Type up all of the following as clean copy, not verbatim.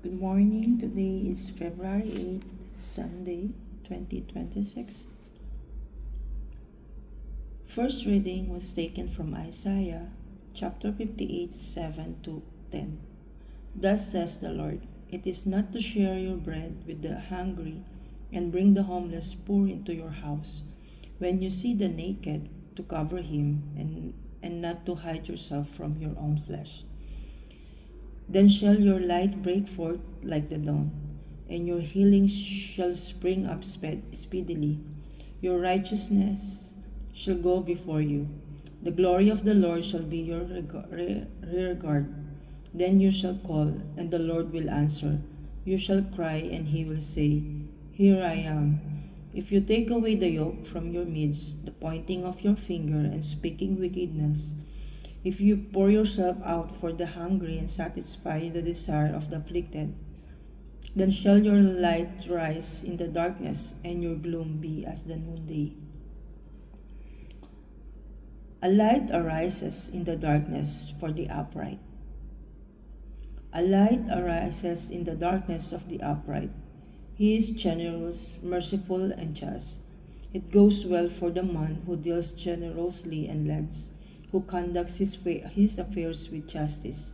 Good morning. Today is February 8th, Sunday, 2026. First reading was taken from Isaiah chapter 58, 7 to 10. Thus says the Lord, it is not to share your bread with the hungry and bring the homeless poor into your house. When you see the naked, to cover him and not to hide yourself from your own flesh. Then shall your light break forth like the dawn, and your healing shall spring up speedily. Your righteousness shall go before you. The glory of the Lord shall be your rear guard. Then you shall call, and the Lord will answer. You shall cry, and he will say, Here I am. If you take away the yoke from your midst, the pointing of your finger and speaking wickedness, if you pour yourself out for the hungry and satisfy the desire of the afflicted, then shall your light rise in the darkness and your gloom be as the noonday. A light arises in the darkness for the upright. A light arises in the darkness of the upright. He is generous, merciful, and just. It goes well for the man who deals generously and lends, who conducts his affairs with justice.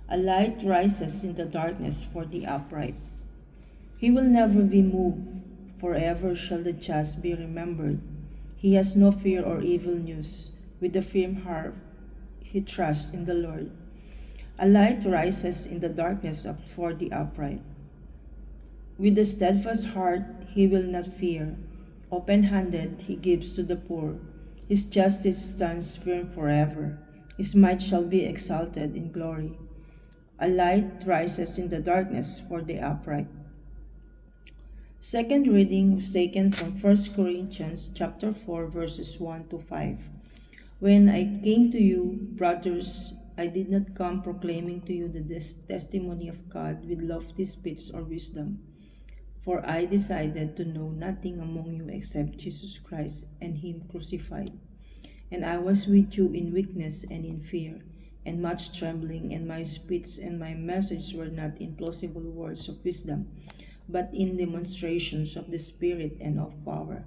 A light rises in the darkness for the upright. He will never be moved. Forever shall the just be remembered. He has no fear or evil news. With a firm heart, he trusts in the Lord. A light rises in the darkness for the upright. With a steadfast heart, he will not fear. Open-handed, he gives to the poor. His justice stands firm forever. His might shall be exalted in glory. A light rises in the darkness for the upright. Second reading was taken from 1 Corinthians chapter 4, verses 1 to 5. When I came to you, brothers, I did not come proclaiming to you the testimony of God with lofty speech or wisdom. For I decided to know nothing among you except Jesus Christ and Him crucified. And I was with you in weakness and in fear, and much trembling, and my speech and my message were not in plausible words of wisdom, but in demonstrations of the Spirit and of power,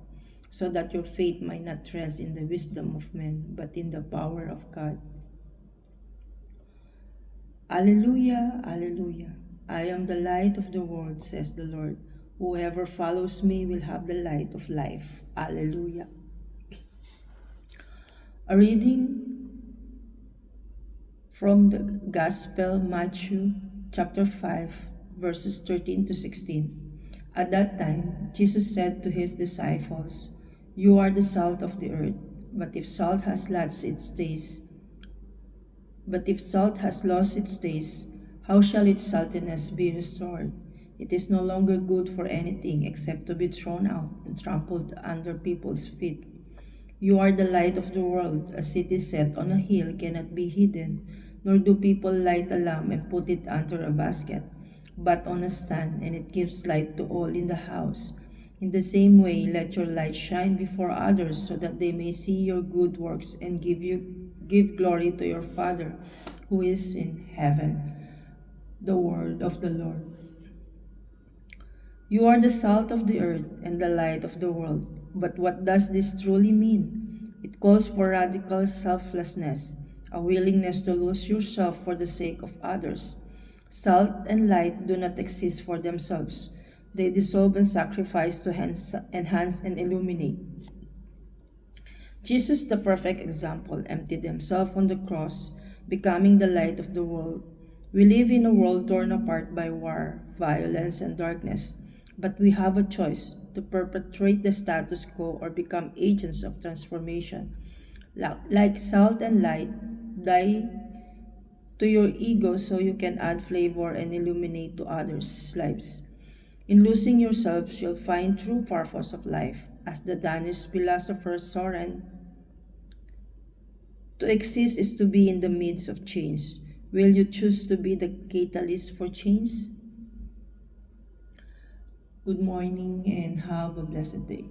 so that your faith might not rest in the wisdom of men, but in the power of God. Alleluia, Alleluia. I am the light of the world, says the Lord. Whoever follows me will have the light of life. Alleluia. A reading from the Gospel Matthew chapter 5 verses 13 to 16. At that time, Jesus said to his disciples, You are the salt of the earth, but if salt has lost its taste, how shall its saltiness be restored? It is no longer good for anything except to be thrown out and trampled under people's feet. You are the light of the world. A city set on a hill cannot be hidden, nor do people light a lamp and put it under a basket, but on a stand, and it gives light to all in the house. In the same way, let your light shine before others, so that they may see your good works and give glory to your Father who is in heaven. The word of the Lord. You are the salt of the earth and the light of the world. But what does this truly mean? It calls for radical selflessness, a willingness to lose yourself for the sake of others. Salt and light do not exist for themselves. They dissolve and sacrifice to enhance and illuminate. Jesus, the perfect example, emptied himself on the cross, becoming the light of the world. We live in a world torn apart by war, violence, and darkness. But we have a choice to perpetuate the status quo or become agents of transformation. Like salt and light, die to your ego so you can add flavor and illuminate to others' lives. In losing yourselves, you'll find true purpose of life. As the Danish philosopher Soren, to exist is to be in the midst of change. Will you choose to be the catalyst for change? Good morning and have a blessed day.